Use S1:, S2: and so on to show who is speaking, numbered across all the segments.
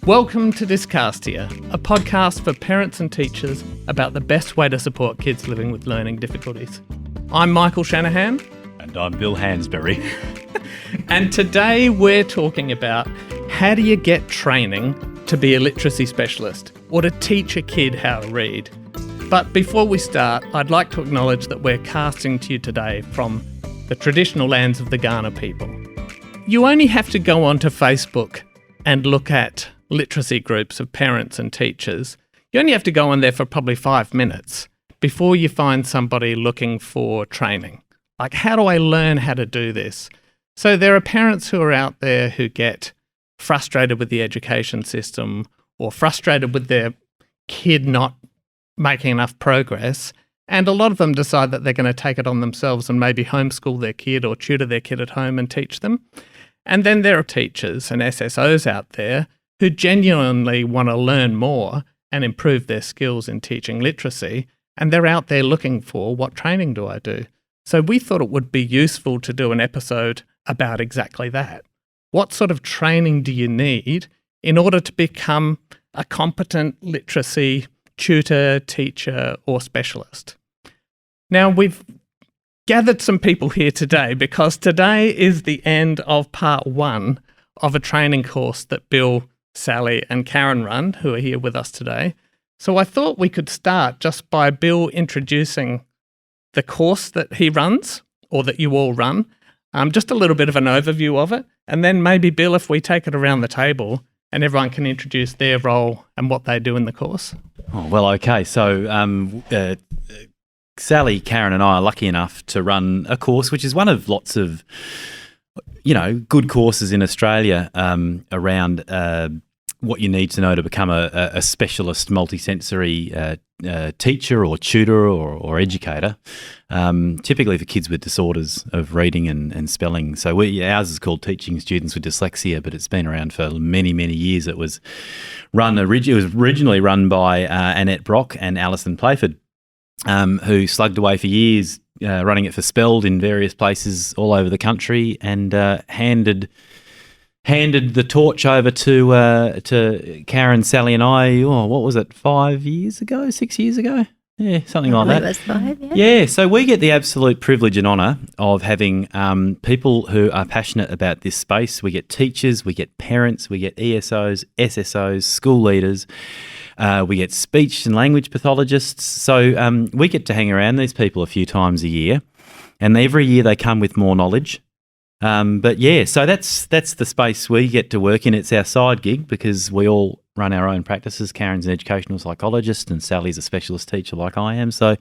S1: Welcome to Dyscastia, a podcast for parents and teachers about the best way to support kids living with learning difficulties. I'm Michael Shanahan.
S2: And I'm Bill Hansberry.
S1: And today we're talking about how do you get training to be a literacy specialist or to teach a kid how to read. But before we start, I'd like to acknowledge that we're casting to you today from the traditional lands of the Kaurna people. You only have to go onto Facebook and look at literacy groups of parents and teachers. You only have to go on there for probably 5 minutes before you find somebody looking for training. Like, how do I learn how to do this? So there are parents who are out there who get frustrated with the education system or frustrated with their kid not making enough progress. And a lot of them decide that they're going to take it on themselves and maybe homeschool their kid or tutor their kid at home and teach them. And then there are teachers and SSOs out there who genuinely want to learn more and improve their skills in teaching literacy. And they're out there looking for, what training do I do? So we thought it would be useful to do an episode about exactly that. What sort of training do you need in order to become a competent literacy tutor, teacher, or specialist? Now, we've gathered some people here today because today is the end of part 1 of a training course that Bill, Sally, and Karen run, who are here with us today. So I thought we could start just by Bill introducing the course that he runs, or that you all run, just a little bit of an overview of it. And then maybe, Bill, if we take it around the table and everyone can introduce their role and what they do in the course.
S2: Oh, well, okay. So Sally, Karen and I are lucky enough to run a course, which is one of lots of, good courses in Australia around what you need to know to become a specialist multisensory teacher or tutor or educator, typically for kids with disorders of reading and spelling. So ours is called Teaching Students with Dyslexia, but it's been around for many, many years. It was originally run by Annette Brock and Alison Playford, who slugged away for years running it for Spelled in various places all over the country, and handed the torch over to Karen, Sally and I, what was it, 6 years ago? Yeah, something like that.
S3: It was 5, yeah.
S2: Yeah, so we get the absolute privilege and honour of having people who are passionate about this space. We get teachers, we get parents, we get ESOs, SSOs, school leaders, we get speech and language pathologists. So we get to hang around these people a few times a year, and every year they come with more knowledge. But yeah, so that's the space we get to work in. It's our side gig because we all run our own practices. Karen's an educational psychologist and Sally's a specialist teacher like I am. So,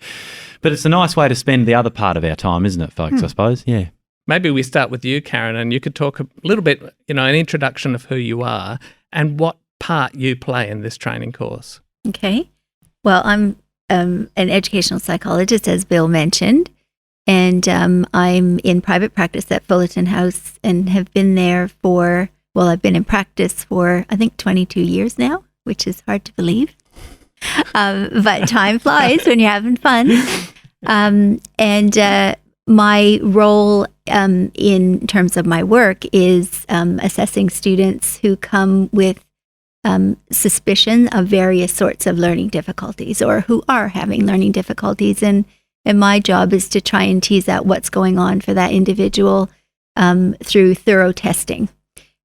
S2: but it's a nice way to spend the other part of our time, isn't it, folks, I suppose? Yeah.
S1: Maybe we start with you, Karen, and you could talk a little bit, an introduction of who you are and what part you play in this training course.
S3: Okay. Well, I'm an educational psychologist, as Bill mentioned. And I'm in private practice at Fullerton House and have been there I've been in practice for, I think, 22 years now, which is hard to believe. But time flies when you're having fun. And my role in terms of my work is assessing students who come with suspicion of various sorts of learning difficulties or who are having learning difficulties. And my job is to try and tease out what's going on for that individual through thorough testing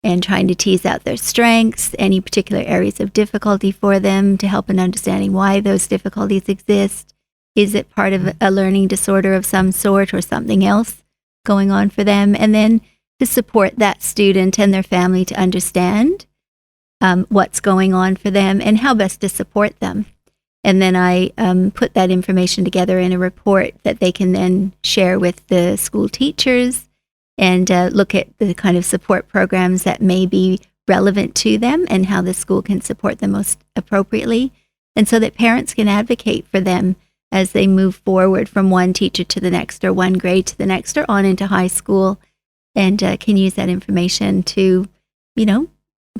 S3: and trying to tease out their strengths, any particular areas of difficulty for them, to help in understanding why those difficulties exist. Is it part of a learning disorder of some sort or something else going on for them? And then to support that student and their family to understand what's going on for them and how best to support them. And then I put that information together in a report that they can then share with the school teachers and look at the kind of support programs that may be relevant to them and how the school can support them most appropriately. And so that parents can advocate for them as they move forward from one teacher to the next or one grade to the next or on into high school, and can use that information to,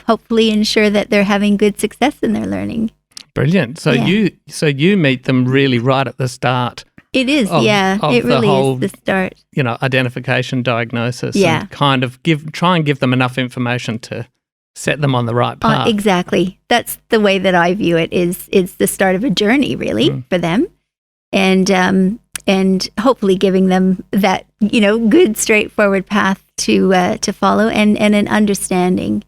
S3: hopefully ensure that they're having good success in their learning.
S1: Brilliant. So you meet them really right at the start.
S3: It is, it really is the start.
S1: Identification, diagnosis, and kind of try and give them enough information to set them on the right path.
S3: Exactly. That's the way that I view it. Is the start of a journey, really, for them, and hopefully giving them that good straightforward path to follow and an understanding,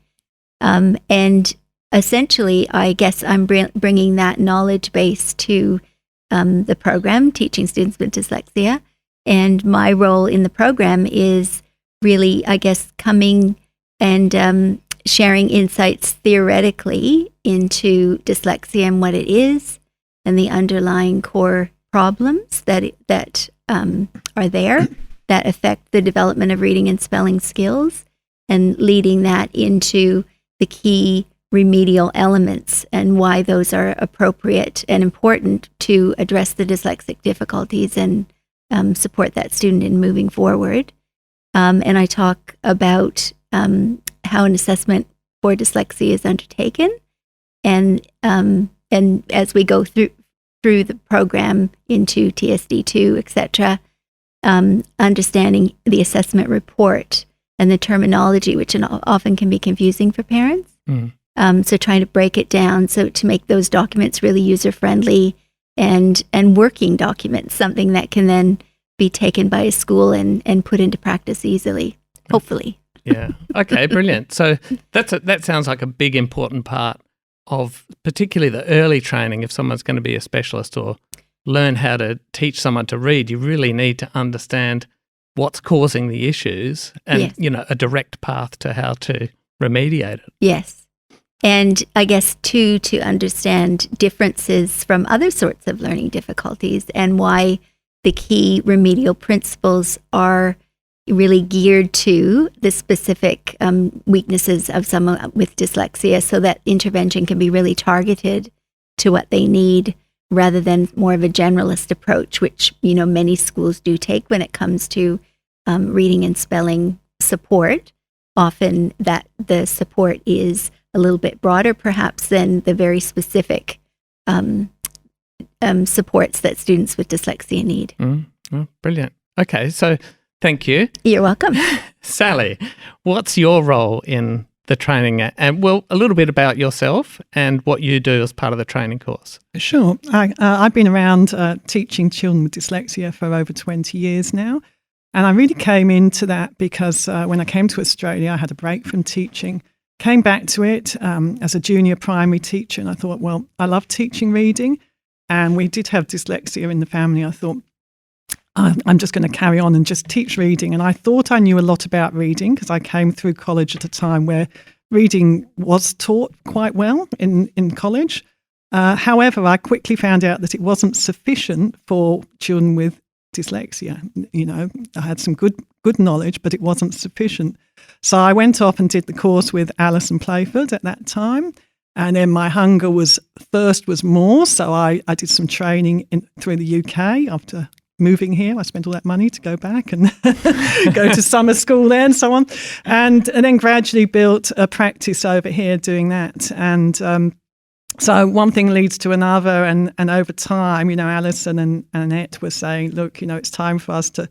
S3: and essentially, I guess I'm bringing that knowledge base to the program, teaching students with dyslexia, and my role in the program is really, I guess, coming and sharing insights theoretically into dyslexia and what it is, and the underlying core problems that are there that affect the development of reading and spelling skills, and leading that into the key remedial elements and why those are appropriate and important to address the dyslexic difficulties and support that student in moving forward. And I talk about how an assessment for dyslexia is undertaken, and as we go through the program into TSD2, etc., understanding the assessment report and the terminology, which often can be confusing for parents. So trying to break it down to make those documents really user-friendly and working documents, something that can then be taken by a school and put into practice easily, hopefully.
S1: Yeah. Okay, brilliant. So that sounds like a big important part of particularly the early training. If someone's going to be a specialist or learn how to teach someone to read, you really need to understand what's causing the issues and, a direct path to how to remediate it.
S3: Yes. And I guess, too, to understand differences from other sorts of learning difficulties and why the key remedial principles are really geared to the specific weaknesses of someone with dyslexia, so that intervention can be really targeted to what they need rather than more of a generalist approach, which, many schools do take when it comes to reading and spelling support. Often that the support is a little bit broader, perhaps, than the very specific supports that students with dyslexia need.
S1: Oh, brilliant. Okay, so thank you.
S3: You're welcome.
S1: Sally, what's your role in the training? And, a little bit about yourself and what you do as part of the training course.
S4: Sure. I've been around teaching children with dyslexia for over 20 years now. And I really came into that because when I came to Australia, I had a break from teaching. Came back to it as a junior primary teacher, and I thought, well, I love teaching reading, and we did have dyslexia in the family. I thought, I'm just going to carry on and just teach reading. And I thought I knew a lot about reading because I came through college at a time where reading was taught quite well in college. However, I quickly found out that it wasn't sufficient for children with dyslexia. I had some good knowledge, but it wasn't sufficient. So I went off and did the course with Alison Playford at that time. And then my hunger was more. So I did some training through the UK after moving here. I spent all that money to go back and go to summer school there and so on. And then gradually built a practice over here doing that. And so one thing leads to another. And over time, Alison and Annette were saying, look, it's time for us to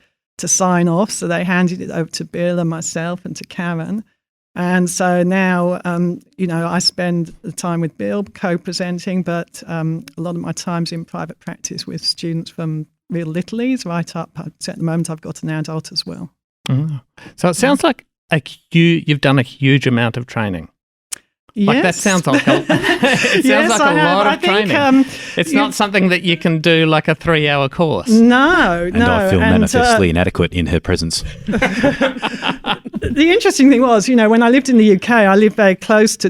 S4: sign off. So they handed it over to Bill and myself and to Karen. And so now, I spend the time with Bill co-presenting, but a lot of my time's in private practice with students from real littlies right up. At the moment, I've got an adult as well.
S1: Oh. So it sounds like you've done a huge amount of training.
S4: Yes.
S1: Like that sounds like a lot of training. It's not something that you can do like a 3-hour course.
S4: No.
S2: And I feel manifestly inadequate in her presence.
S4: The interesting thing was, when I lived in the UK, I lived very close to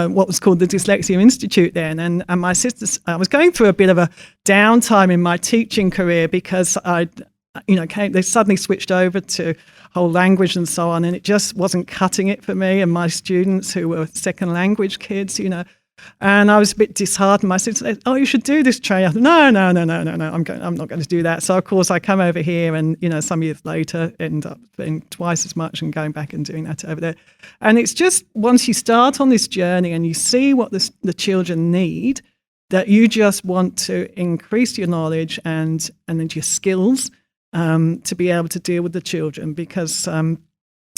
S4: what was called the Dyslexia Institute then. And my sisters, I was going through a bit of a downtime in my teaching career because they suddenly switched over to whole language and so on, and it just wasn't cutting it for me and my students who were second language kids, and I was a bit disheartened. My sister said, "Oh, you should do this training." I thought, no, I'm not going to do that. So of course I come over here, and some years later end up spending twice as much and going back and doing that over there. And it's just once you start on this journey and you see what the children need, that you just want to increase your knowledge and then your skills. To be able to deal with the children, because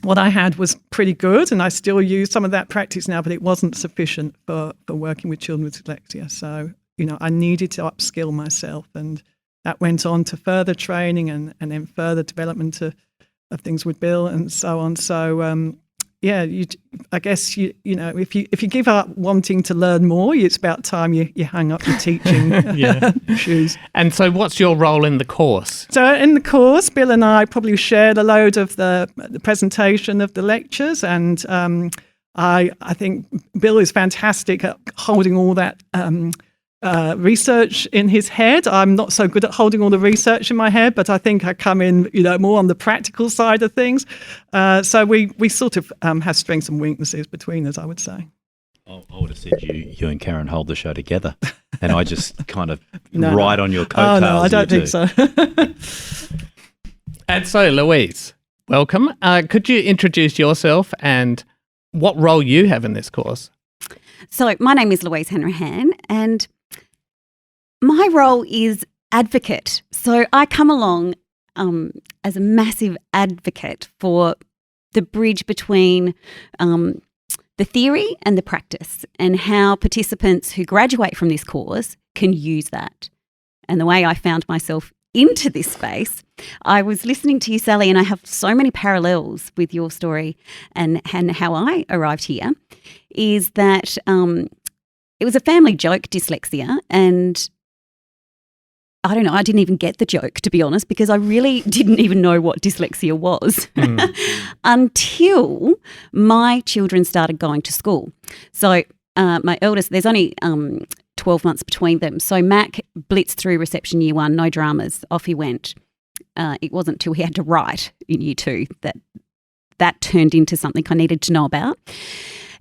S4: what I had was pretty good, and I still use some of that practice now, but it wasn't sufficient for working with children with dyslexia. So, I needed to upskill myself, and that went on to further training and then further development of things with Bill and so on. So, I guess if you give up wanting to learn more, it's about time you hang up your teaching shoes.
S1: And so, what's your role in the course?
S4: So, in the course, Bill and I probably shared a load of the presentation of the lectures, and I think Bill is fantastic at holding all that research in his head. I'm not so good at holding all the research in my head, but I think I come in, more on the practical side of things. So we sort of have strengths and weaknesses between us, I would say.
S2: I would have said you and Karen hold the show together, and I just kind of ride on your coattails.
S4: Oh no, I don't think so.
S1: And so, Louise, welcome. Could you introduce yourself and what role you have in this course?
S5: So my name is Louise Hanrahan, and my role is advocate. So I come along as a massive advocate for the bridge between the theory and the practice, and how participants who graduate from this course can use that. And the way I found myself into this space, I was listening to you, Sally, and I have so many parallels with your story and how I arrived here, is that it was a family joke, dyslexia, and I don't know, I didn't even get the joke, to be honest, because I really didn't even know what dyslexia was until my children started going to school. So my eldest, there's only 12 months between them. So Mac blitzed through reception year 1, no dramas, off he went. It wasn't till he had to write in year 2 that turned into something I needed to know about.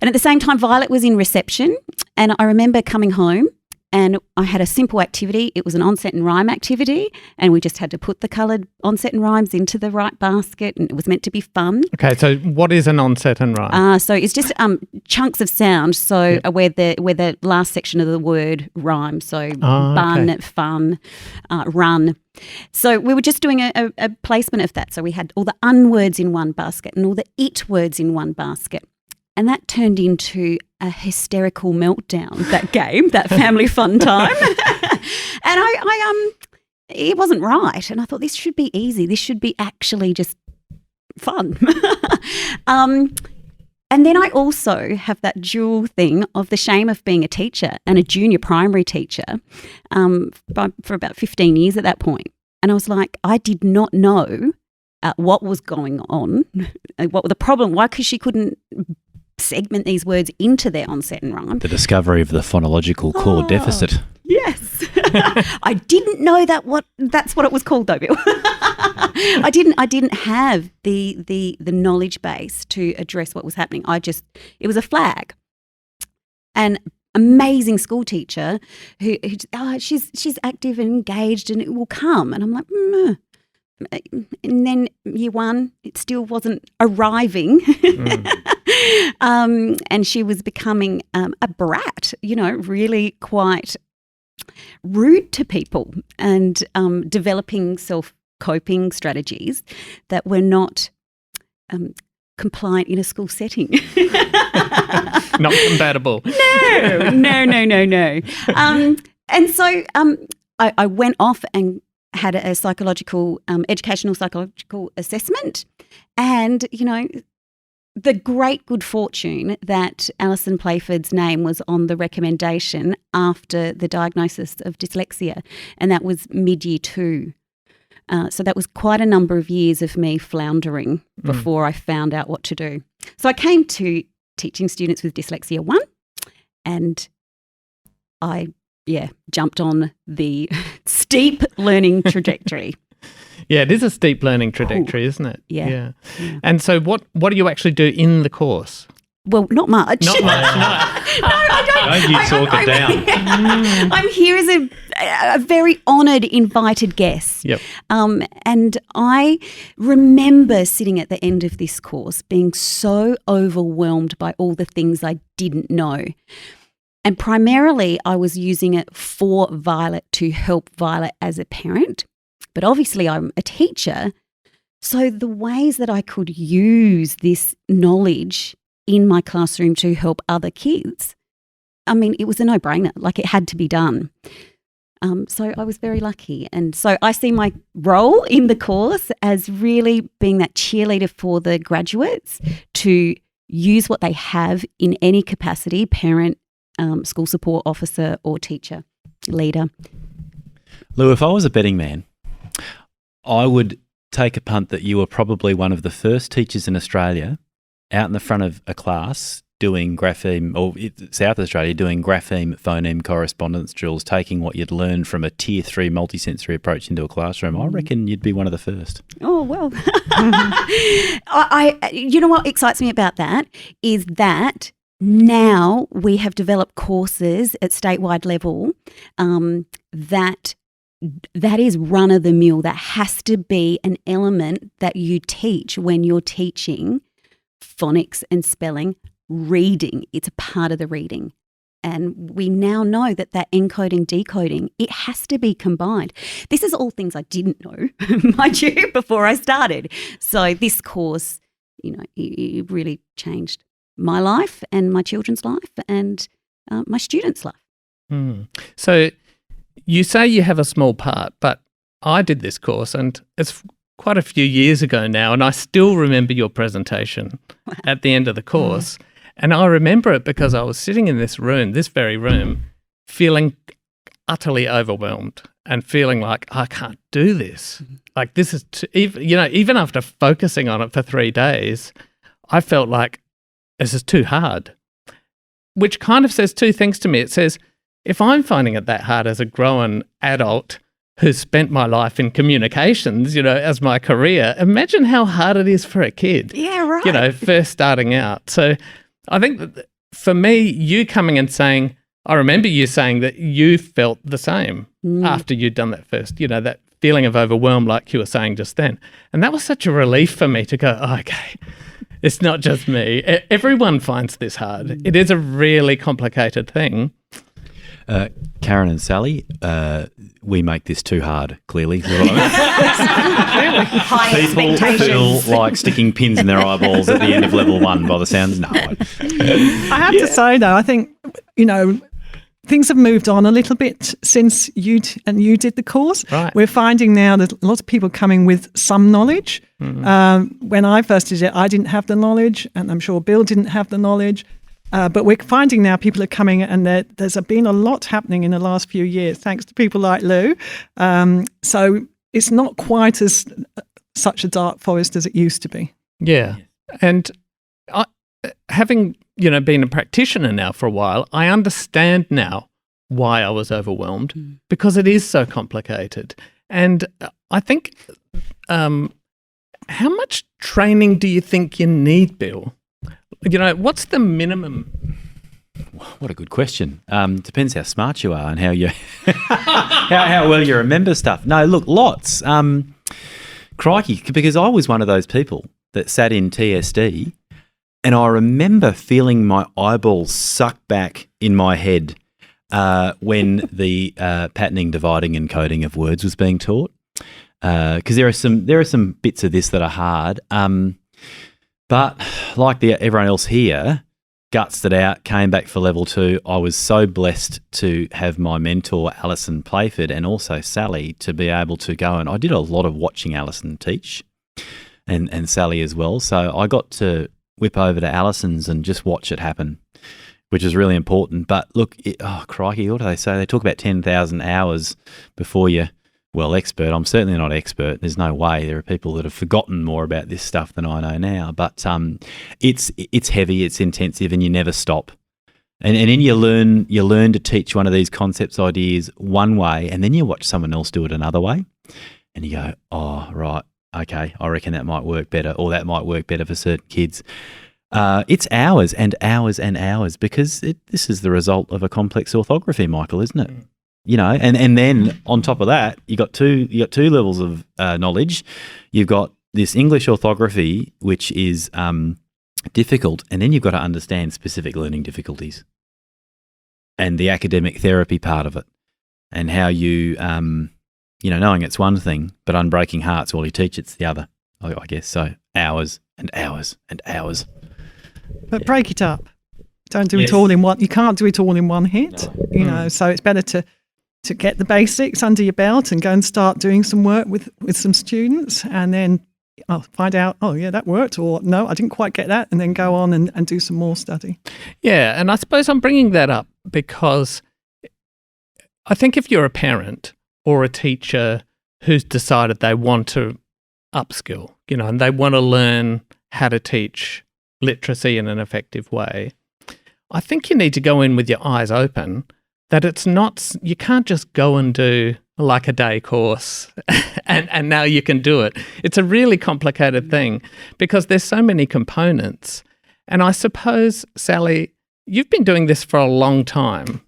S5: And at the same time, Violet was in reception, and I remember coming home and I had a simple activity. It was an Onset and Rhyme activity, and we just had to put the coloured Onset and Rhymes into the right basket, and it was meant to be fun.
S1: Okay, so what is an Onset and Rhyme?
S5: So it's just chunks of sound, so where the last section of the word rhymes, so bun, fun, run. So we were just doing a placement of that. So we had all the un words in one basket and all the it words in one basket. And that turned into a hysterical meltdown, that game, that family fun time. And I it wasn't right. And I thought, this should be easy. This should be actually just fun. And then I also have that dual thing of the shame of being a teacher and a junior primary teacher for about 15 years at that point. And I was like, I did not know what was going on, what the problem, why, because she couldn't segment these words into their Onset and Rhyme.
S2: The discovery of the phonological core deficit.
S5: Yes. I didn't know that's what it was called though, Bill. I didn't have the knowledge base to address what was happening. It was a flag. And amazing school teacher who she's active and engaged and it will come. And I'm like, And then year 1, it still wasn't arriving. And she was becoming a brat, really quite rude to people and developing self-coping strategies that were not compliant in a school setting.
S1: Not compatible.
S5: No. And so I went off and had a educational psychological assessment, and the great good fortune that Alison Playford's name was on the recommendation after the diagnosis of dyslexia, and that was mid-year 2. So that was quite a number of years of me floundering before I found out what to do. So I came to teaching students with dyslexia 1, and I jumped on the steep learning trajectory.
S1: Yeah, it is a steep learning trajectory, isn't it?
S5: Yeah.
S1: And so what do you actually do in the course?
S5: Well, not much.
S1: Not much, no.
S5: No, I don't.
S2: Don't you talk it down.
S5: I'm here as a very honoured invited guest.
S1: Yep.
S5: And I remember sitting at the end of this course being so overwhelmed by all the things I didn't know. And primarily I was using it for Violet to help Violet as a parent. But obviously I'm a teacher, So the ways that I could use this knowledge in my classroom to help other kids, I mean, it was a no-brainer. Like, it had to be done. So I was very lucky. And so I see my role in the course as really being that cheerleader for the graduates to use what they have in any capacity, parent, school support officer or teacher, leader.
S2: Lou, if I was a betting man, I would take a punt that you were probably one of the first teachers in Australia out in the front of a class doing grapheme, or South Australia doing grapheme, phoneme correspondence drills, taking what you'd learned from a tier 3 multisensory approach into a classroom. I reckon you'd be one of the first.
S5: Oh, well. You know what excites me about that is that now we have developed courses at statewide level that is run-of-the-mill. That has to be an element that you teach when you're teaching phonics and spelling. Reading, it's a part of the reading. And we now know that encoding, decoding, it has to be combined. This is all things I didn't know, mind you, before I started. So this course, it really changed my life and my children's life and my students' life.
S1: So you say you have a small part, but I did this course and it's quite a few years ago now, and I still remember your presentation at the end of the course. And I remember it because I was sitting in this very room, feeling utterly overwhelmed and feeling like I can't do this. Like, this is, even after focusing on it for 3 days, I felt like this is too hard, which kind of says two things to me. It says, if I'm finding it that hard as a grown adult who's spent my life in communications, as my career, imagine how hard it is for a kid.
S5: Yeah, right.
S1: First starting out. So I think that for me, you coming and saying, I remember you saying that you felt the same after you'd done that first, that feeling of overwhelm like you were saying just then. And that was such a relief for me to go, okay, it's not just me. Everyone finds this hard. It is a really complicated thing.
S2: Karen and Sally, we make this too hard, clearly.
S5: High
S2: People
S5: expectations.
S2: feel like sticking pins in their eyeballs at the end of level 1 by the sounds. No.
S4: I have to say, though, I think, things have moved on a little bit since you did the course.
S1: Right.
S4: We're finding now that lots of people coming with some knowledge. When I first did it, I didn't have the knowledge, and I'm sure Bill didn't have the knowledge. But we're finding now people are coming, and there's been a lot happening in the last few years, thanks to people like Lou. So it's not quite as such a dark forest as it used to be.
S1: Yeah. And having, been a practitioner now for a while, I understand now why I was overwhelmed, because it is so complicated. And I think, how much training do you think you need, Bill? What's the minimum?
S2: What a good question. Depends how smart you are and how you how well you remember stuff. No, look, lots. Crikey, because I was one of those people that sat in TSD, and I remember feeling my eyeballs suck back in my head when the patterning, dividing, and coding of words was being taught. Because there are some bits of this that are hard. But like everyone else here, gutsed it out, came back for level 2. I was so blessed to have my mentor, Alison Playford, and also Sally, to be able to go. And I did a lot of watching Alison teach and Sally as well. So I got to whip over to Alison's and just watch it happen, which is really important. But look, crikey, what do they say? They talk about 10,000 hours before you... Well, expert. I'm certainly not expert. There's no way. There are people that have forgotten more about this stuff than I know now. But it's heavy, it's intensive, and you never stop. And then you learn to teach one of these concepts, ideas one way, and then you watch someone else do it another way, and you go, oh, right, okay, I reckon that might work better, or that might work better for certain kids. It's hours and hours and hours, because this is the result of a complex orthography, Michael, isn't it? And then on top of that, you got two levels of knowledge. You've got this English orthography, which is difficult, and then you've got to understand specific learning difficulties and the academic therapy part of it, and how you, knowing it's one thing, but unbreaking hearts while you teach it's the other. I guess so. Hours and hours and hours.
S4: But break it up. Don't do
S2: Yes.
S4: it all in one. You can't do it all in one hit.
S2: No.
S4: You know, so it's better to get the basics under your belt and go and start doing some work with some students, and then I'll find out, oh yeah, that worked, or no, I didn't quite get that, and then go on and do some more study.
S1: Yeah, and I suppose I'm bringing that up because I think if you're a parent or a teacher who's decided they want to upskill, you know, and they want to learn how to teach literacy in an effective way, I think you need to go in with your eyes open that it's not, you can't just go and do like a day course and now you can do it. It's a really complicated thing because there's so many components. And I suppose, Sally, you've been doing this for a long time.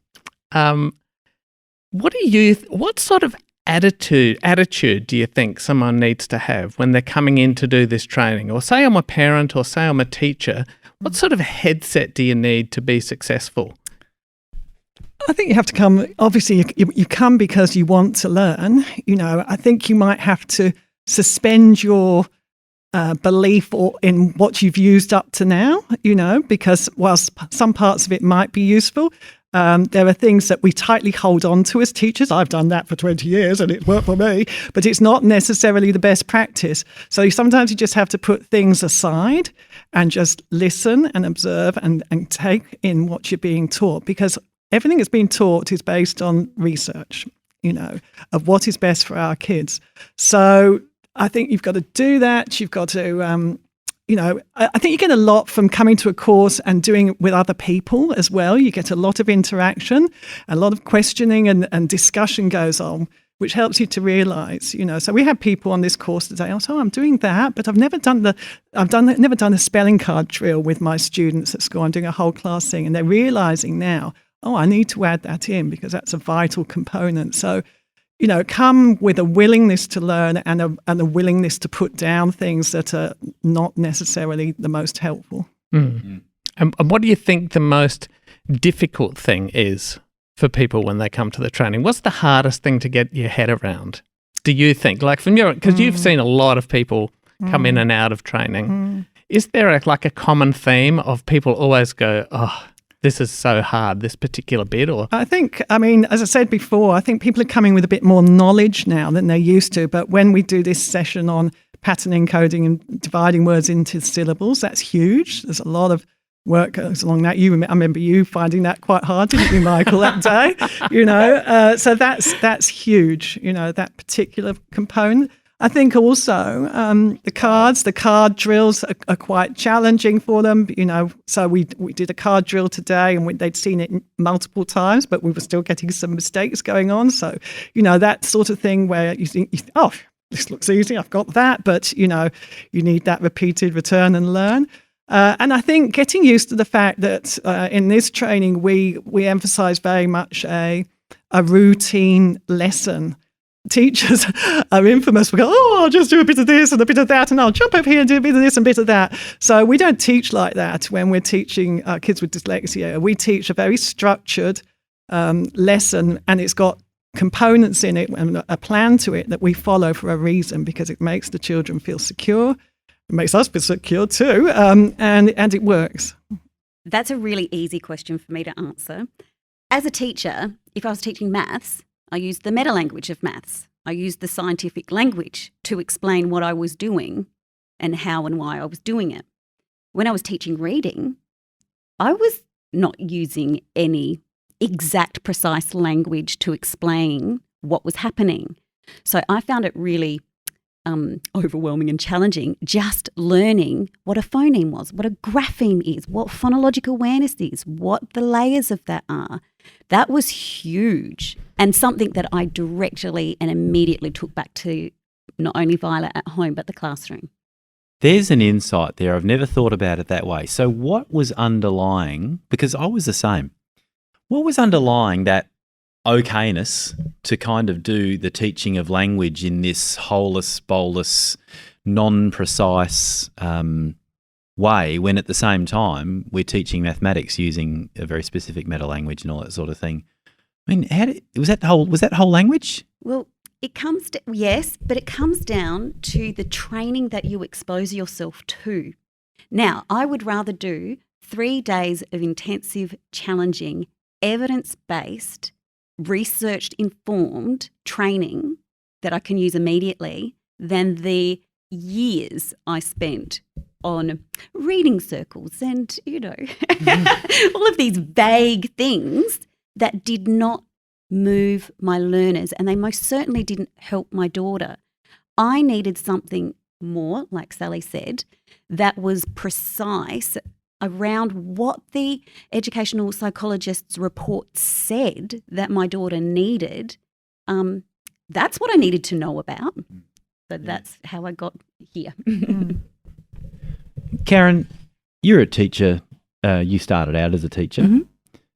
S1: What sort of attitude do you think someone needs to have when they're coming in to do this training? Or say I'm a parent or say I'm a teacher, what sort of headset do you need to be successful?
S4: I think you have to come, obviously you come because you want to learn. You know, I think you might have to suspend your belief in what you've used up to now, you know, because whilst some parts of it might be useful, there are things that we tightly hold on to as teachers. I've done that for 20 years and it worked for me, but it's not necessarily the best practice. So sometimes you just have to put things aside and just listen and observe and take in what you're being taught, because everything that's been taught is based on research, you know, of what is best for our kids. So I think you've got to do that. You've got to, you know, I think you get a lot from coming to a course and doing it with other people as well. You get a lot of interaction, a lot of questioning and discussion goes on, which helps you to realise, you know. So we had people on this course today. I was, I'm doing that, but I've never done a spelling card drill with my students at school. I'm doing a whole class thing, and they're realising now, I need to add that in because that's a vital component. So, you know, come with a willingness to learn and a willingness to put down things that are not necessarily the most helpful.
S1: Mm. And what do you think the most difficult thing is for people when they come to the training? What's the hardest thing to get your head around, do you think? Like from your, because you've seen a lot of people come in and out of training. Is there a common theme of people always go, this is so hard, this particular bit? Or
S4: I think, as I said before, I think people are coming with a bit more knowledge now than they used to. But when we do this session on pattern encoding and dividing words into syllables, that's huge. There's a lot of work goes along that. I remember you finding that quite hard, didn't you, Michael, that day? You know, so that's huge, you know, that particular component. I think also the card drills are quite challenging for them, you know. So we did a card drill today and they'd seen it multiple times, but we were still getting some mistakes going on. So, you know, that sort of thing where you think, this looks easy, I've got that, but, you know, you need that repeated return and learn. And I think getting used to the fact that in this training, we emphasise very much a routine lesson. Teachers are infamous for going, I'll just do a bit of this and a bit of that, and I'll jump over here and do a bit of this and a bit of that. So we don't teach like that when we're teaching kids with dyslexia. We teach a very structured lesson, and it's got components in it and a plan to it that we follow for a reason, because it makes the children feel secure. It makes us feel secure too, and it works.
S5: That's a really easy question for me to answer. As a teacher, if I was teaching maths, I used the meta language of maths. I used the scientific language to explain what I was doing and how and why I was doing it. When I was teaching reading, I was not using any exact, precise language to explain what was happening. So I found it really overwhelming and challenging just learning what a phoneme was, what a grapheme is, what phonological awareness is, what the layers of that are. That was huge, and something that I directly and immediately took back to not only Violet at home, but the classroom.
S2: There's an insight there. I've never thought about it that way. So what was underlying, because I was the same, what was underlying that okayness to kind of do the teaching of language in this holus bolus, non-precise way, when at the same time we're teaching mathematics using a very specific meta language and all that sort of thing? I mean, was that whole language?
S5: Well, Yes, but it comes down to the training that you expose yourself to. Now, I would rather do 3 days of intensive, challenging, evidence-based, research-informed training that I can use immediately than the years I spent on reading circles and, all of these vague things that did not move my learners, and they most certainly didn't help my daughter. I needed something more, like Sally said, that was precise around what the educational psychologist's report said that my daughter needed. That's what I needed to know about. So that's how I got here.
S2: Karen, you're a teacher. You started out as a teacher.
S3: Mm-hmm.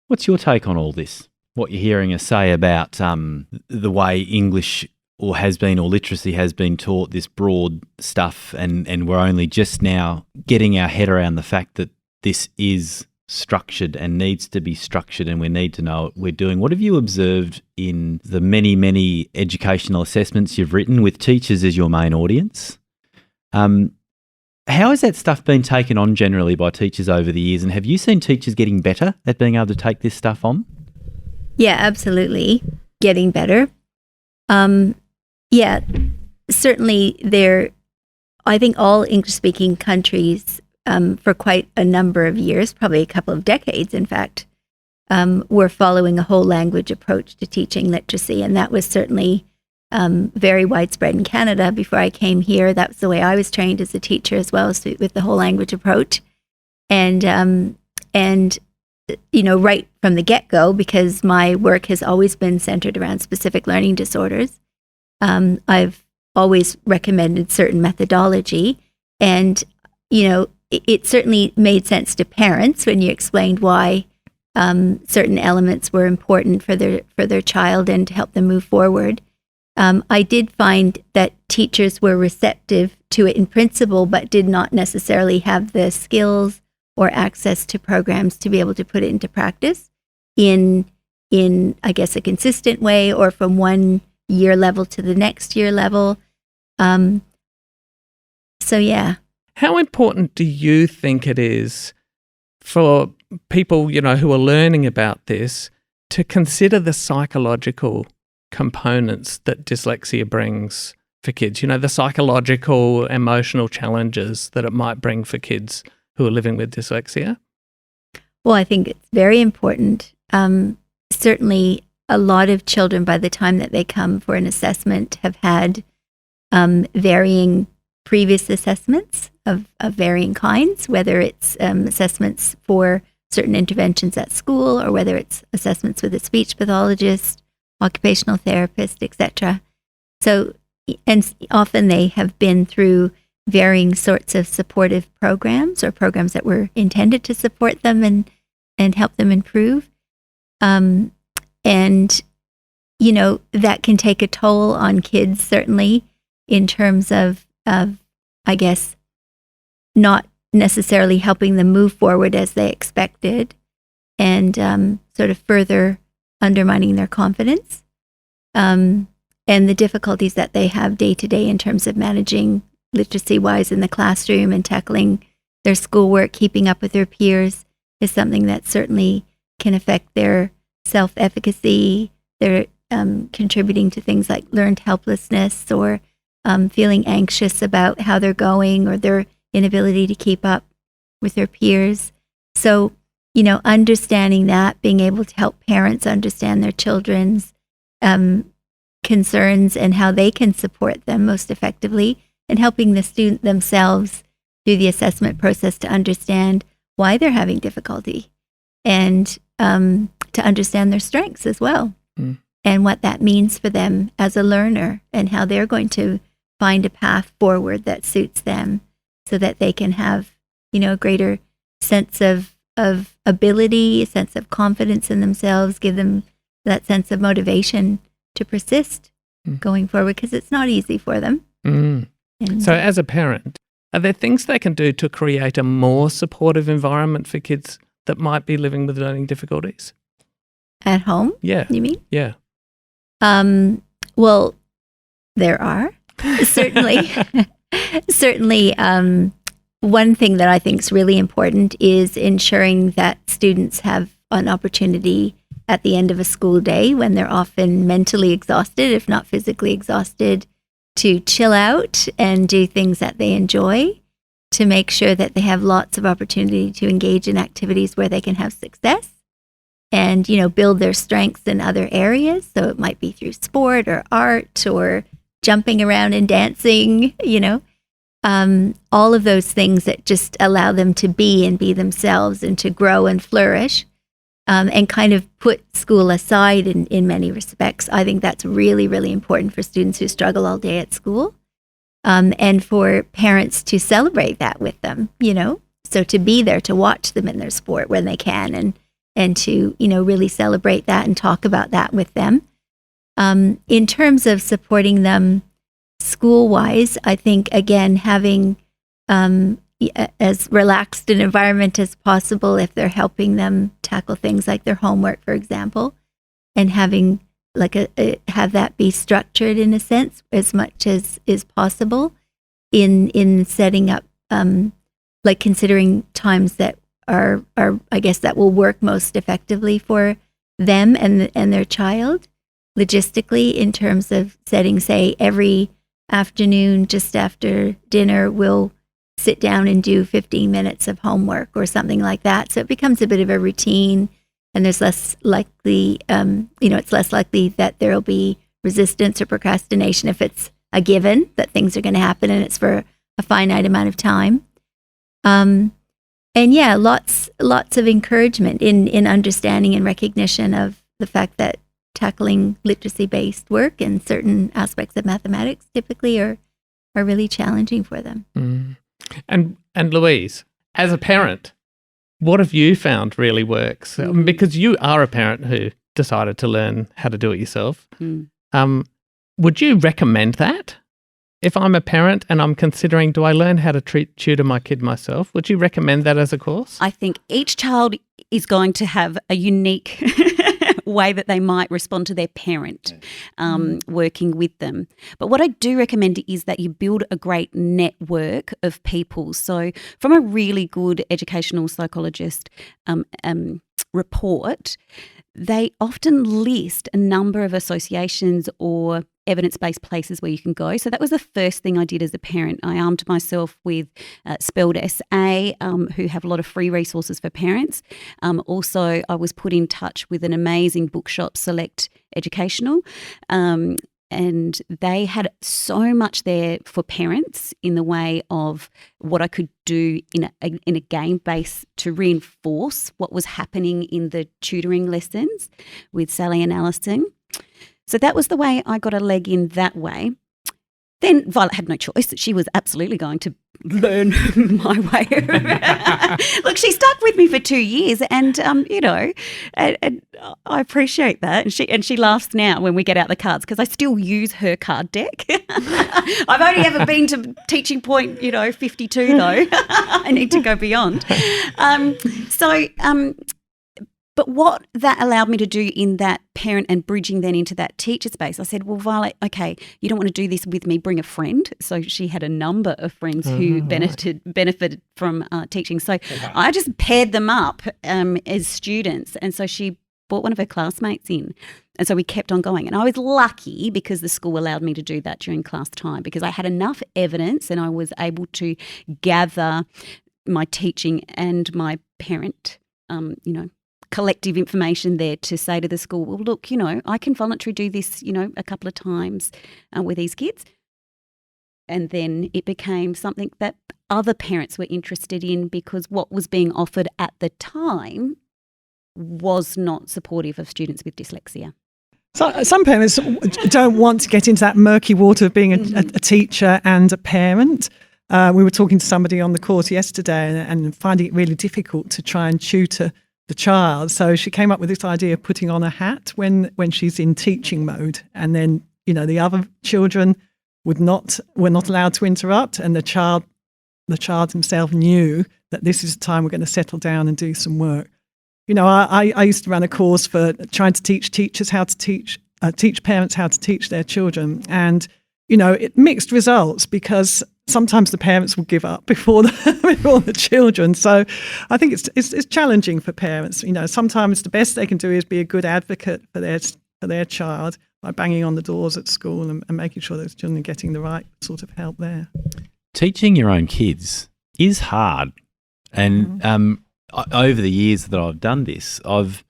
S2: What's your take on all this? What you're hearing us say about the way English or literacy has been taught, this broad stuff, and we're only just now getting our head around the fact that this is structured and needs to be structured, and we need to know what we're doing. What have you observed in the many, many educational assessments you've written with teachers as your main audience? How has that stuff been taken on generally by teachers over the years, and have you seen teachers getting better at being able to take this stuff on?
S3: Yeah, absolutely. Getting better. Certainly I think all English-speaking countries for quite a number of years, probably a couple of decades, in fact, were following a whole language approach to teaching literacy. And that was certainly very widespread in Canada. Before I came here, that was the way I was trained as a teacher as well, as with the whole language approach. And right from the get-go, because my work has always been centered around specific learning disorders, I've always recommended certain methodology. And, it certainly made sense to parents when you explained why certain elements were important for their child and to help them move forward. I did find that teachers were receptive to it in principle, but did not necessarily have the skills or access to programs to be able to put it into practice in I guess, a consistent way, or from one year level to the next year level. Yeah.
S1: How important do you think it is for people, who are learning about this to consider the psychological components that dyslexia brings for kids? The psychological, emotional challenges that it might bring for kids who are living with dyslexia?
S3: Well, I think it's very important. Certainly, a lot of children, by the time that they come for an assessment, have had varying previous assessments of varying kinds, whether it's assessments for certain interventions at school, or whether it's assessments with a speech pathologist, occupational therapist, etc. So, and often they have been through varying sorts of supportive programs, or programs that were intended to support them and help them improve. That can take a toll on kids, certainly, in terms of I guess, not necessarily helping them move forward as they expected, and sort of further undermining their confidence, and the difficulties that they have day to day in terms of managing literacy-wise in the classroom and tackling their schoolwork, keeping up with their peers, is something that certainly can affect their self-efficacy, their contributing to things like learned helplessness, or feeling anxious about how they're going, or their inability to keep up with their peers. So, understanding that, being able to help parents understand their children's concerns and how they can support them most effectively, and helping the student themselves through the assessment process to understand why they're having difficulty, and to understand their strengths as well, and what that means for them as a learner, and how they're going to find a path forward that suits them, so that they can have, a greater sense of ability, a sense of confidence in themselves, give them that sense of motivation to persist going forward, because it's not easy for them.
S1: So as a parent, are there things they can do to create a more supportive environment for kids that might be living with learning difficulties?
S3: At home?
S1: Yeah.
S3: You mean?
S1: Yeah.
S3: Well, There are certainly, certainly. One thing that I think is really important is ensuring that students have an opportunity at the end of a school day, when they're often mentally exhausted, if not physically exhausted, to chill out and do things that they enjoy, to make sure that they have lots of opportunity to engage in activities where they can have success and, build their strengths in other areas. So it might be through sport or art or jumping around and dancing, all of those things that just allow them to be themselves and to grow and flourish, and kind of put school aside in many respects. I think that's really, really important for students who struggle all day at school, and for parents to celebrate that with them, so to be there to watch them in their sport when they can, and to, really celebrate that and talk about that with them. In terms of supporting them school-wise, I think, again, having as relaxed an environment as possible if they're helping them tackle things like their homework, for example, and having have that be structured in a sense as much as is possible in setting up, considering times that are I guess that will work most effectively for them and their child logistically, in terms of setting, say, every afternoon just after dinner we'll sit down and do 15 minutes of homework or something like that. So it becomes a bit of a routine, and there's less likely, it's less likely that there'll be resistance or procrastination if it's a given that things are going to happen and it's for a finite amount of time. And yeah, lots of encouragement in understanding and recognition of the fact that tackling literacy-based work and certain aspects of mathematics typically are really challenging for them.
S1: Mm. And Louise, as a parent, what have you found really works? Because you are a parent who decided to learn how to do it yourself. Would you recommend that? If I'm a parent and I'm considering, do I learn how to tutor my kid myself? Would you recommend that as a course?
S5: I think each child is going to have a unique way that they might respond to their parent working with them. But what I do recommend is that you build a great network of people. So from a really good educational psychologist report, they often list a number of associations or evidence-based places where you can go. So that was the first thing I did as a parent. I armed myself with Spelled SA, who have a lot of free resources for parents. Also, I was put in touch with an amazing bookshop, Select Educational, and they had so much there for parents in the way of what I could do in a game base to reinforce what was happening in the tutoring lessons with Sally and Alison. So that was the way I got a leg in that way. Then Violet had no choice. She was absolutely going to learn my way. Look, she stuck with me for 2 years, and and I appreciate that. And she laughs now when we get out the cards, because I still use her card deck. I've only ever been to teaching point 52 though. I need to go beyond. But what that allowed me to do in that parent and bridging then into that teacher space, I said, well, Violet, okay, you don't want to do this with me, bring a friend. So she had a number of friends who benefited from teaching. So I just paired them up as students. And so she brought one of her classmates in. And so we kept on going. And I was lucky because the school allowed me to do that during class time, because I had enough evidence and I was able to gather my teaching and my parent, collective information there to say to the school, well, look, I can voluntarily do this, a couple of times with these kids. And then it became something that other parents were interested in, because what was being offered at the time was not supportive of students with dyslexia.
S4: So some parents don't want to get into that murky water of being a teacher and a parent. We were talking to somebody on the course yesterday and finding it really difficult to try and tutor the child. So she came up with this idea of putting on a hat when she's in teaching mode, and then the other children were not allowed to interrupt, and the child himself knew that this is the time we're going to settle down and do some work. I used to run a course for trying to teach teachers how to teach parents how to teach their children, and mixed results, because sometimes the parents will give up before the children. So I think it's challenging for parents. Sometimes the best they can do is be a good advocate for their child by banging on the doors at school and making sure those children are getting the right sort of help there.
S2: Teaching your own kids is hard. And over the years that I've done this, I've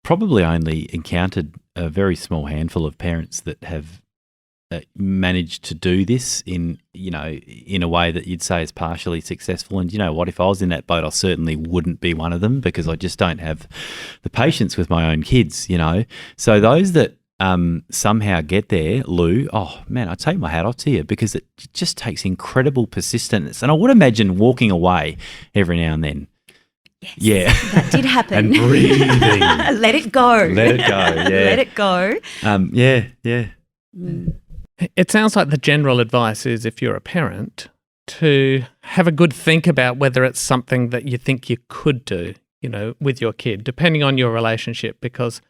S2: probably only encountered a very small handful of parents that have managed to do this in a way that you'd say is partially successful. And you know what, if I was in that boat, I certainly wouldn't be one of them, because I just don't have the patience with my own kids, So those that somehow get there, Lou, oh man, I take my hat off to you, because it just takes incredible persistence. And I would imagine walking away every now and then.
S5: Yes,
S2: yeah,
S5: that did happen.
S2: And breathing.
S5: Let it go.
S2: Let it go. Yeah.
S5: Let it go.
S2: Yeah.
S5: Mm.
S1: It sounds like the general advice is, if you're a parent, to have a good think about whether it's something that you think you could do, with your kid, depending on your relationship, because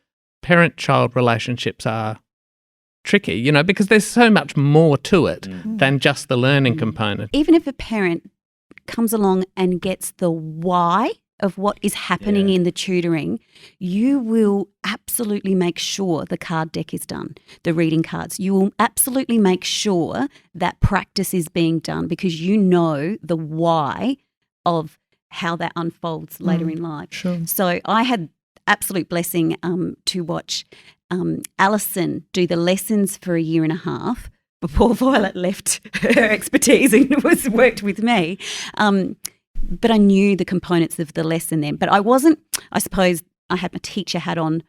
S1: parent-child relationships are tricky, because there's so much more to it than just the learning component.
S5: Even if a parent comes along and gets the why of what is happening in the tutoring, you will absolutely make sure the card deck is done, the reading cards. You will absolutely make sure that practice is being done, because you know the why of how that unfolds later in life.
S1: Sure.
S5: So I had absolute blessing to watch Alison do the lessons for a year and a half before Violet left her expertise and worked with me. But I knew the components of the lesson then. But I suppose I had my teacher hat on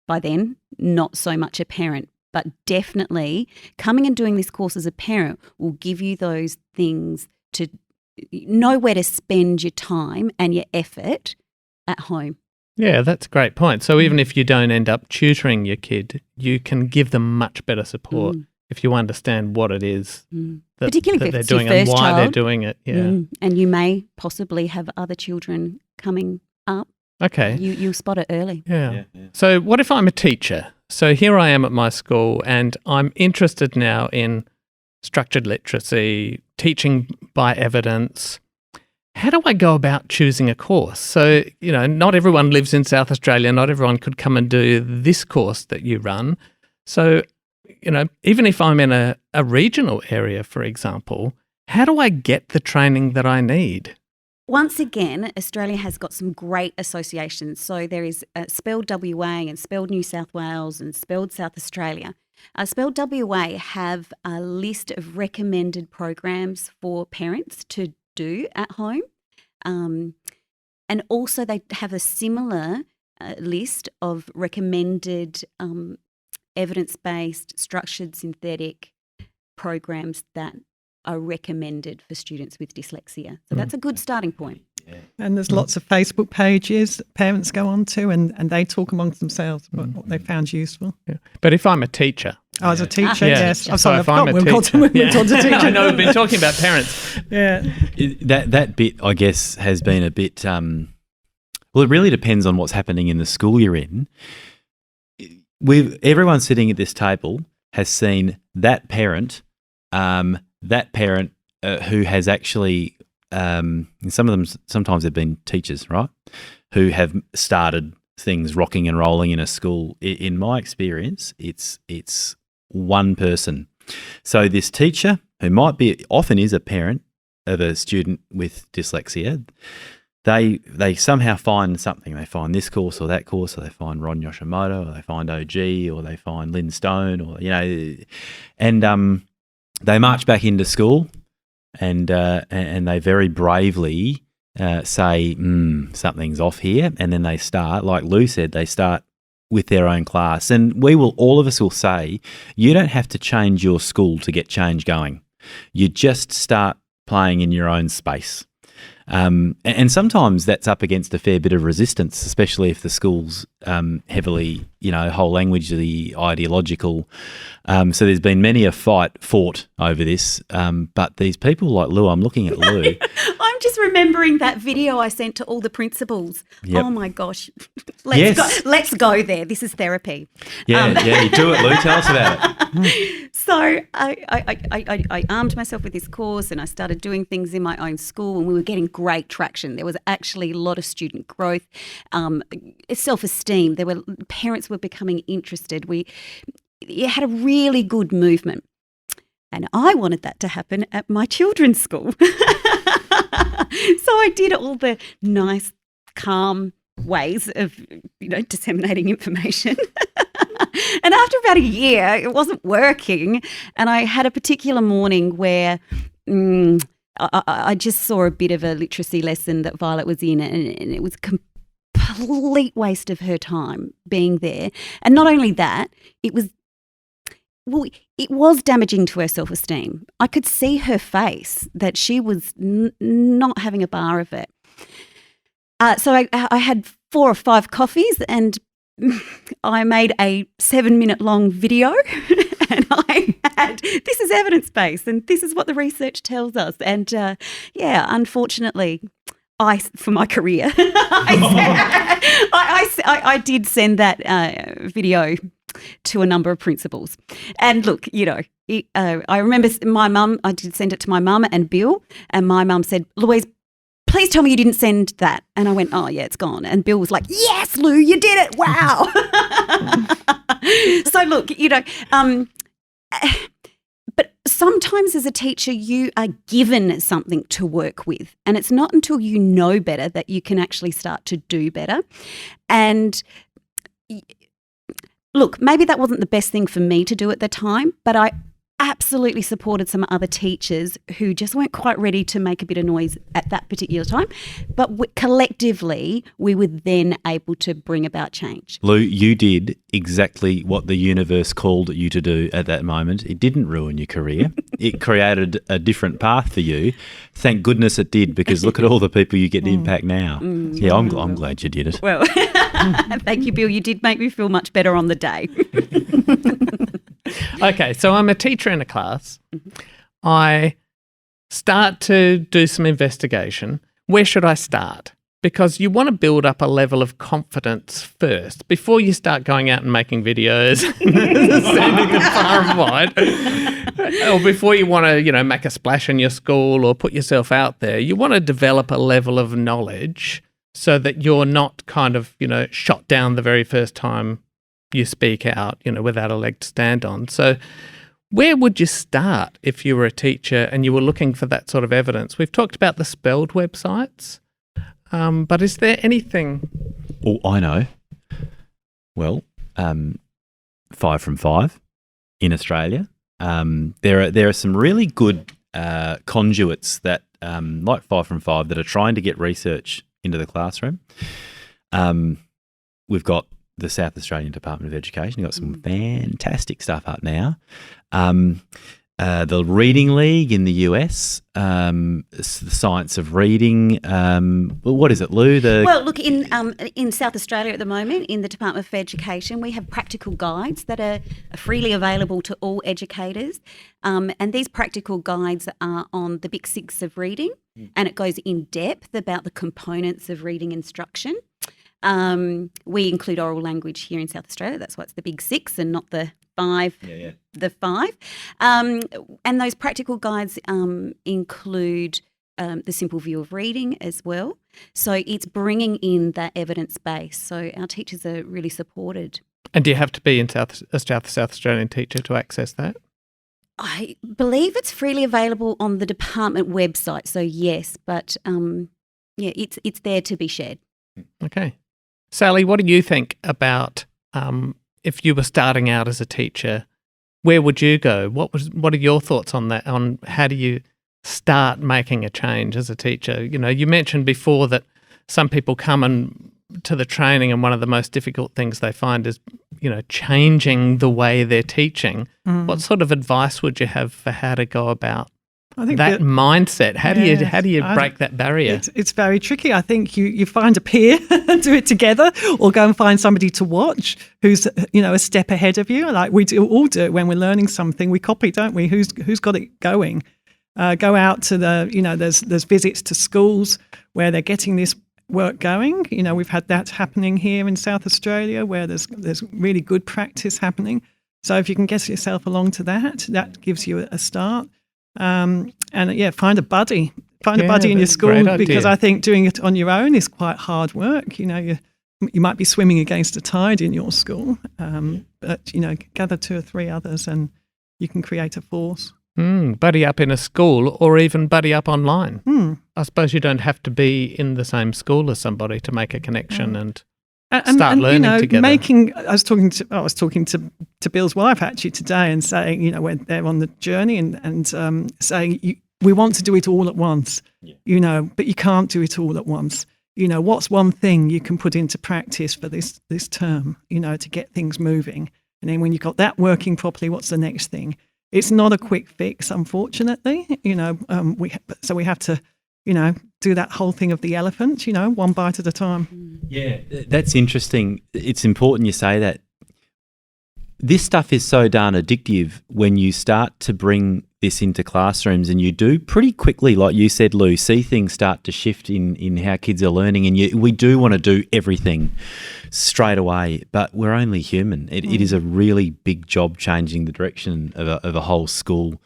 S5: by then, not so much a parent. But definitely coming and doing this course as a parent will give you those things to know where to spend your time and your effort at home.
S1: Yeah, that's a great point. So even if you don't end up tutoring your kid, you can give them much better support if you understand what it is that,
S5: particularly
S1: that
S5: if
S1: they're
S5: it's
S1: doing
S5: your
S1: and
S5: first
S1: why they're
S5: child.
S1: doing it. Yeah.
S5: And you may possibly have other children coming up.
S1: Okay.
S5: You'll spot it early.
S1: Yeah. So what if I'm a teacher? So here I am at my school and I'm interested now in structured literacy, teaching by evidence. How do I go about choosing a course? So, not everyone lives in South Australia. Not everyone could come and do this course that you run. So, even if I'm in a regional area, for example, how do I get the training that I need?
S5: Once again, Australia has got some great associations. So there is Spelled WA and Spelled New South Wales and Spelled South Australia. Spelled WA have a list of recommended programs for parents to do at home. And also they have a similar list of recommended evidence-based, structured, synthetic programs that are recommended for students with dyslexia. So that's a good starting point.
S2: Yeah.
S4: And there's lots of Facebook pages that parents go on to and they talk amongst themselves about what they found useful.
S1: Yeah. But if I'm a teacher...
S4: Oh, as a teacher, yes. I'm
S1: So
S4: sorry,
S1: if I'm a
S4: we've got
S1: teacher...
S4: to teacher.
S1: I know, we've been talking about parents.
S4: Yeah.
S2: That bit, I guess, has been a bit... well, it really depends on what's happening in the school you're in. Everyone sitting at this table has seen that parent who has actually, and some of them, sometimes they've been teachers, right, who have started things rocking and rolling in a school. In my experience, it's one person. So this teacher, who often is a parent of a student with dyslexia, they somehow find something. They find this course or that course, or they find Ron Yoshimoto, or they find OG, or they find Lynn Stone, or and they march back into school, and they very bravely say something's off here, and then they start, like Lou said, they start with their own class. And all of us will say, you don't have to change your school to get change going. You just start playing in your own space. And sometimes that's up against a fair bit of resistance, especially if the school's heavily, whole languagely ideological. So there's been many a fight fought over this. But these people like Lou, I'm looking at Lou.
S5: I'm just remembering that video I sent to all the principals.
S2: Yep.
S5: Oh my gosh. Let's go there. This is therapy.
S2: Yeah, you do it, Lou. Tell us about it.
S5: So I armed myself with this course and I started doing things in my own school, and we were getting great traction. There was actually a lot of student growth, self-esteem. Parents were becoming interested. It had a really good movement. And I wanted that to happen at my children's school. So I did all the nice, calm ways of, disseminating information. And after about a year, it wasn't working. And I had a particular morning where I just saw a bit of a literacy lesson that Violet was in, and it was a complete waste of her time being there. And not only that, it was damaging to her self-esteem. I could see her face that she was not having a bar of it. So I had 4 or 5 coffees and I made a 7-minute long video and I had, this is evidence-based and this is what the research tells us. And unfortunately, for my career, I did send that video to a number of principals. And look, I remember my mum, I did send it to my mum and Bill, and my mum said, Louise, please tell me you didn't send that. And I went, oh, yeah, it's gone. And Bill was like, yes, Lou, you did it. Wow. So look, but sometimes as a teacher, you are given something to work with. And it's not until you know better that you can actually start to do better. And look, maybe that wasn't the best thing for me to do at the time, but I absolutely supported some other teachers who just weren't quite ready to make a bit of noise at that particular time. But collectively, we were then able to bring about change.
S2: Lou, you did exactly what the universe called you to do at that moment. It didn't ruin your career. It created a different path for you. Thank goodness it did, because look at all the people you get to impact now. Yeah, I'm glad you did it.
S5: Well, thank you, Bill. You did make me feel much better on the day.
S1: Okay, so I'm a teacher in a class. I start to do some investigation. Where should I start? Because you want to build up a level of confidence first before you start going out and making videos, sending them far and wide, or before you want to, make a splash in your school or put yourself out there. You want to develop a level of knowledge so that you're not kind of, shot down the very first time you speak out, without a leg to stand on. So where would you start if you were a teacher and you were looking for that sort of evidence? We've talked about the spelled websites, but is there anything?
S2: Oh, I know. Well, 5 from 5 in Australia. There are some really good conduits that, like 5 from 5, that are trying to get research into the classroom. We've got the South Australian Department of Education. You've got some fantastic stuff up now. The Reading League in the US, the Science of Reading. What is it, Lou?
S5: Well, look, in South Australia at the moment, in the Department of Education, we have practical guides that are freely available to all educators. And these practical guides are on the Big 6 of reading, and it goes in depth about the components of reading instruction. We include oral language here in South Australia. That's why it's the Big 6 and not the 5.
S2: Yeah.
S5: The 5. And those practical guides include the simple view of reading as well. So it's bringing in that evidence base. So our teachers are really supported.
S1: And do you have to be a South Australian teacher to access that?
S5: I believe it's freely available on the department website. So yes, but it's there to be shared.
S1: Okay. Sally, what do you think about if you were starting out as a teacher, where would you go? What are your thoughts on that, on how do you start making a change as a teacher? You mentioned before that some people come to the training and one of the most difficult things they find is, changing the way they're teaching. What sort of advice would you have for how to go about I think that mindset? How do you break that barrier?
S4: It's very tricky. I think you find a peer and do it together, or go and find somebody to watch who's a step ahead of you. Like we all do it when we're learning something. We copy, don't we? Who's got it going? Go out to there's visits to schools where they're getting this work going. We've had that happening here in South Australia where there's really good practice happening. So if you can get yourself along to that gives you a start. Find a buddy. Find a buddy in your school, because I think doing it on your own is quite hard work. You might be swimming against the tide in your school, but gather 2 or 3 others and you can create a force.
S1: Buddy up in a school, or even buddy up online. I suppose you don't have to be in the same school as somebody to make a connection and start learning together.
S4: I was talking to Bill's wife actually today and saying, when they're on the journey and saying we want to do it all at once, but you can't do it all at once. What's one thing you can put into practice for this term, to get things moving? And then when you've got that working properly, what's the next thing? It's not a quick fix, unfortunately. So we have to, do that whole thing of the elephant, one bite at a time.
S2: Yeah, that's interesting. It's important you say that. This stuff is so darn addictive when you start to bring this into classrooms, and you do pretty quickly, like you said, Lou, see things start to shift in how kids are learning, and we do want to do everything straight away, but we're only human. It is a really big job changing the direction of a whole school.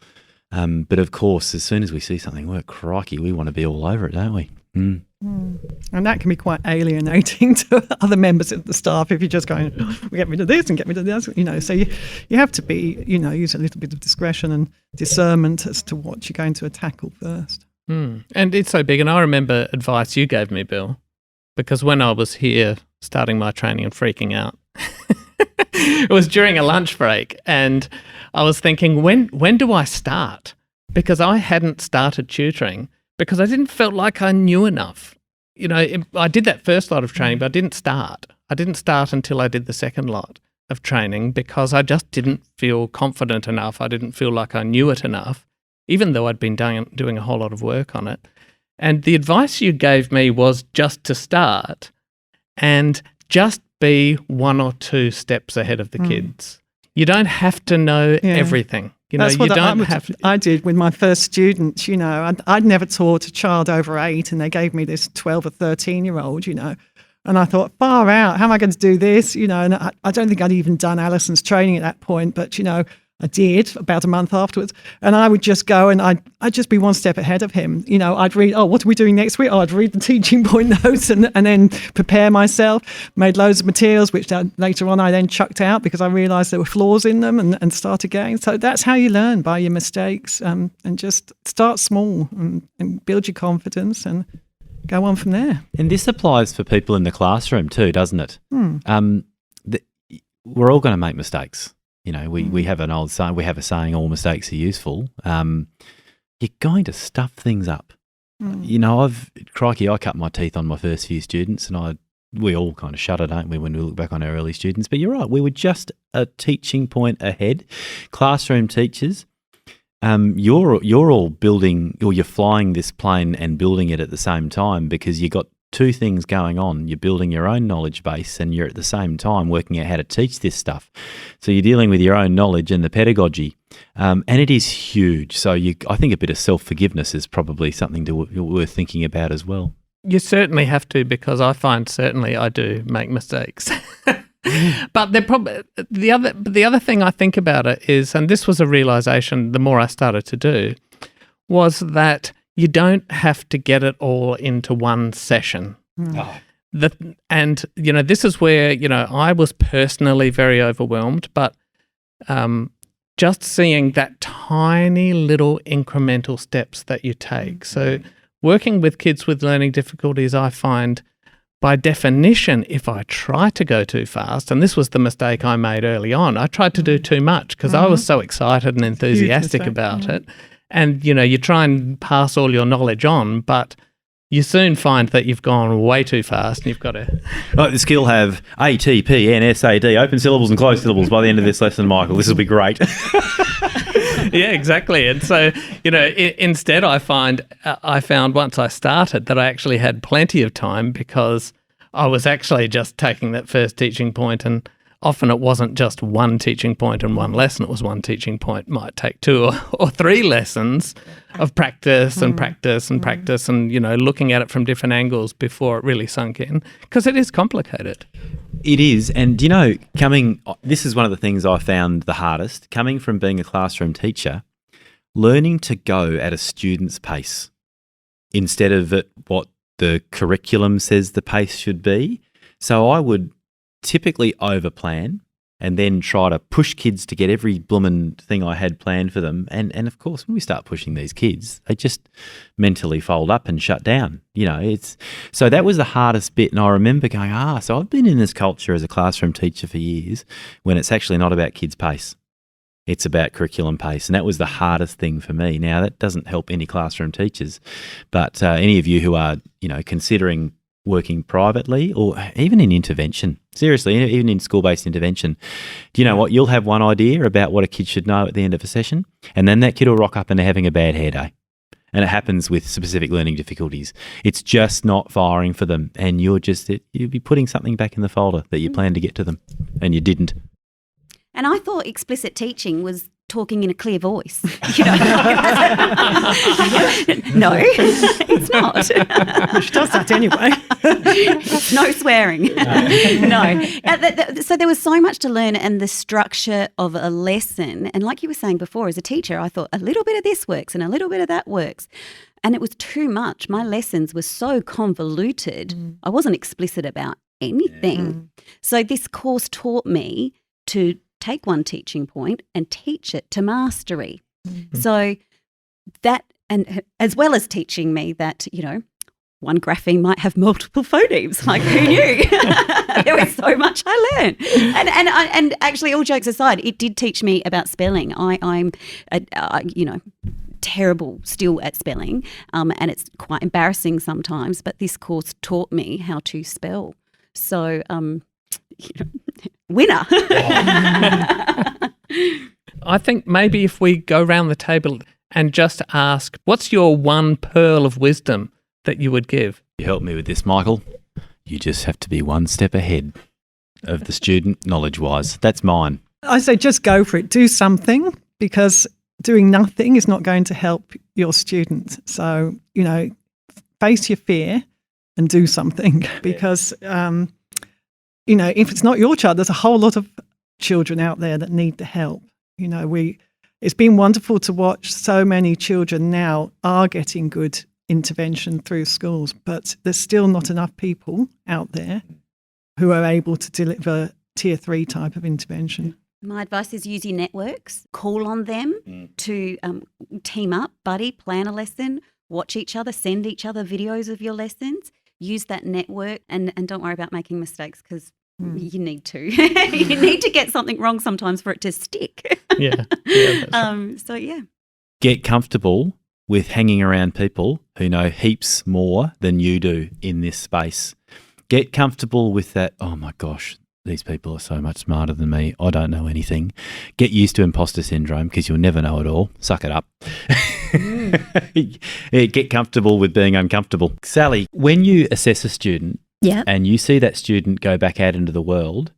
S2: But of course, as soon as we see something work, crikey, we want to be all over it, don't we?
S4: And that can be quite alienating to other members of the staff if you're just going, we get rid of this and get rid of this, So you have to be, use a little bit of discretion and discernment as to what you're going to tackle first.
S1: And it's so big. And I remember advice you gave me, Bill, because when I was here starting my training and freaking out, it was during a lunch break, and I was thinking, when do I start? Because I hadn't started tutoring, because I didn't feel like I knew enough. I did that first lot of training, but I didn't start. I didn't start until I did the second lot of training, because I just didn't feel confident enough. I didn't feel like I knew it enough, even though I'd been doing a whole lot of work on it. And the advice you gave me was just to start and just be 1 or 2 steps ahead of the kids. You don't have to know everything.
S4: That's what I did with my first students. I'd never taught a child over 8, and they gave me this 12 or 13-year-old, and I thought, far out, how am I going to do this? And I don't think I'd even done Alison's training at that point, but, I did about a month afterwards, and I would just go and I'd just be 1 step ahead of him. I'd read, what are we doing next week? I'd read the teaching point notes and then prepare myself, made loads of materials, which later on I then chucked out because I realised there were flaws in them and start again. So that's how you learn, by your mistakes, and just start small and build your confidence and go on from there.
S2: And this applies for people in the classroom too, doesn't it? We're all going to make mistakes. We have an old saying. We have a saying: "All mistakes are useful." You're going to stuff things up. I cut my teeth on my first few students, and we all kind of shudder, don't we, when we look back on our early students? But you're right; we were just a teaching point ahead. Classroom teachers, you're all building, or you're flying this plane and building it at the same time, because you got 2 things going on. You're building your own knowledge base, and you're at the same time working out how to teach this stuff. So you're dealing with your own knowledge and the pedagogy, and it is huge. So I think a bit of self-forgiveness is probably something worth thinking about as well.
S1: You certainly have to, because I find certainly I do make mistakes. But the other thing I think about it is, and this was a realisation the more I started to do, was that you don't have to get it all into one session. This is where, I was personally very overwhelmed, but just seeing that tiny little incremental steps that you take. So working with kids with learning difficulties, I find by definition, if I try to go too fast, and this was the mistake I made early on, I tried to do too much because I was so excited and enthusiastic about it. And, you try and pass all your knowledge on, but you soon find that you've gone way too fast and you've got to...
S2: Right, the skill have A, T, P, N, S, A, D, open syllables and closed syllables by the end of this lesson, Michael. This will be great.
S1: Yeah, exactly. And so, instead I found once I started that I actually had plenty of time, because I was actually just taking that first teaching point and often it wasn't just one teaching point and one lesson. It was one teaching point might take 2 or 3 lessons of practice and practice and practice and, looking at it from different angles before it really sunk in, because it is complicated.
S2: It is. And, this is one of the things I found the hardest, coming from being a classroom teacher, learning to go at a student's pace instead of at what the curriculum says the pace should be. So I would typically overplan and then try to push kids to get every bloomin' thing I had planned for them. And of course, when we start pushing these kids, they just mentally fold up and shut down. So that was the hardest bit. And I remember going, so I've been in this culture as a classroom teacher for years when it's actually not about kids' pace. It's about curriculum pace. And that was the hardest thing for me. Now, that doesn't help any classroom teachers, but any of you who are, considering working privately or even in intervention, seriously, even in school-based intervention, do you know what? You'll have one idea about what a kid should know at the end of a session, and then that kid will rock up and they're having a bad hair day. And it happens with specific learning difficulties. It's just not firing for them, and you'll be putting something back in the folder that you planned to get to them, and you didn't.
S5: And I thought explicit teaching was talking in a clear voice. No, it's not.
S4: She does that anyway.
S5: No swearing. No. So there was so much to learn, and the structure of a lesson. And like you were saying before, as a teacher, I thought a little bit of this works and a little bit of that works. And it was too much. My lessons were so convoluted. I wasn't explicit about anything. So this course taught me to take one teaching point and teach it to mastery. So that, and as well as teaching me that, one grapheme might have multiple phonemes. Like, who knew? There was so much I learned. And actually, all jokes aside, it did teach me about spelling. I'm terrible still at spelling, and it's quite embarrassing sometimes, but this course taught me how to spell. So, winner.
S1: I think maybe if we go around the table and just ask, what's your one pearl of wisdom that you would give?
S2: You help me with this, Michael. You just have to be one step ahead of the student knowledge-wise. That's mine.
S4: I say just go for it. Do something, because doing nothing is not going to help your student. So, face your fear and do something, because if it's not your child, there's a whole lot of children out there that need the help. It's been wonderful to watch so many children now are getting good intervention through schools, but there's still not enough people out there who are able to deliver tier 3 type of intervention.
S5: My advice is use your networks, call on them to team up, buddy, plan a lesson, watch each other, send each other videos of your lessons, use that network, and don't worry about making mistakes, because you need to. You need to get something wrong sometimes for it to stick.
S1: Yeah. That's right.
S5: So, yeah.
S2: Get comfortable with hanging around people who know heaps more than you do in this space. Get comfortable with that, oh my gosh, these people are so much smarter than me. I don't know anything. Get used to imposter syndrome, because you'll never know it all. Suck it up. Get comfortable with being uncomfortable. Sally, when you assess a student and you see that student go back out into the world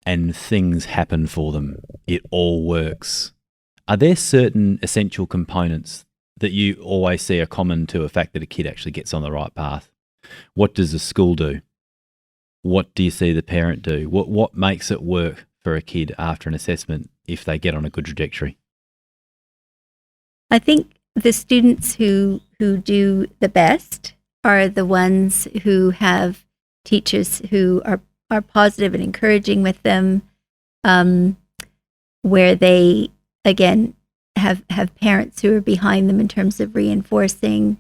S2: and things happen for them, it all works, are there certain essential components that you always see are common to a fact that a kid actually gets on the right path? What does the school do? What do you see the parent do? What makes it work for a kid after an assessment if they get on a good trajectory?
S3: I think the students who do the best are the ones who have teachers who are positive and encouraging with them, where they, again, have parents who are behind them in terms of reinforcing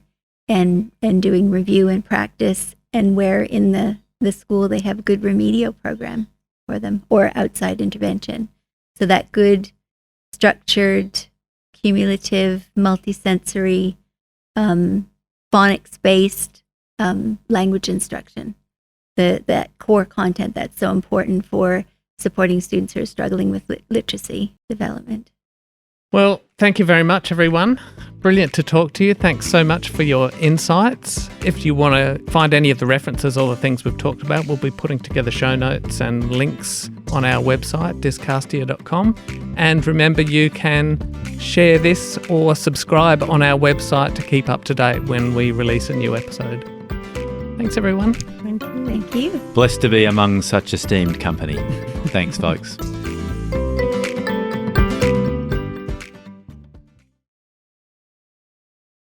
S3: and doing review and practice, and where in the school they have a good remedial program for them or outside intervention. So that good, structured, cumulative, multisensory, phonics-based language instruction, that core content that's so important for supporting students who are struggling with literacy development.
S1: Well, thank you very much, everyone. Brilliant to talk to you. Thanks so much for your insights. If you want to find any of the references or the things we've talked about, we'll be putting together show notes and links on our website, dyscastia.com. And remember, you can share this or subscribe on our website to keep up to date when we release a new episode. Thanks, everyone.
S4: Thank you.
S3: Thank you.
S2: Blessed to be among such esteemed company. Thanks, folks.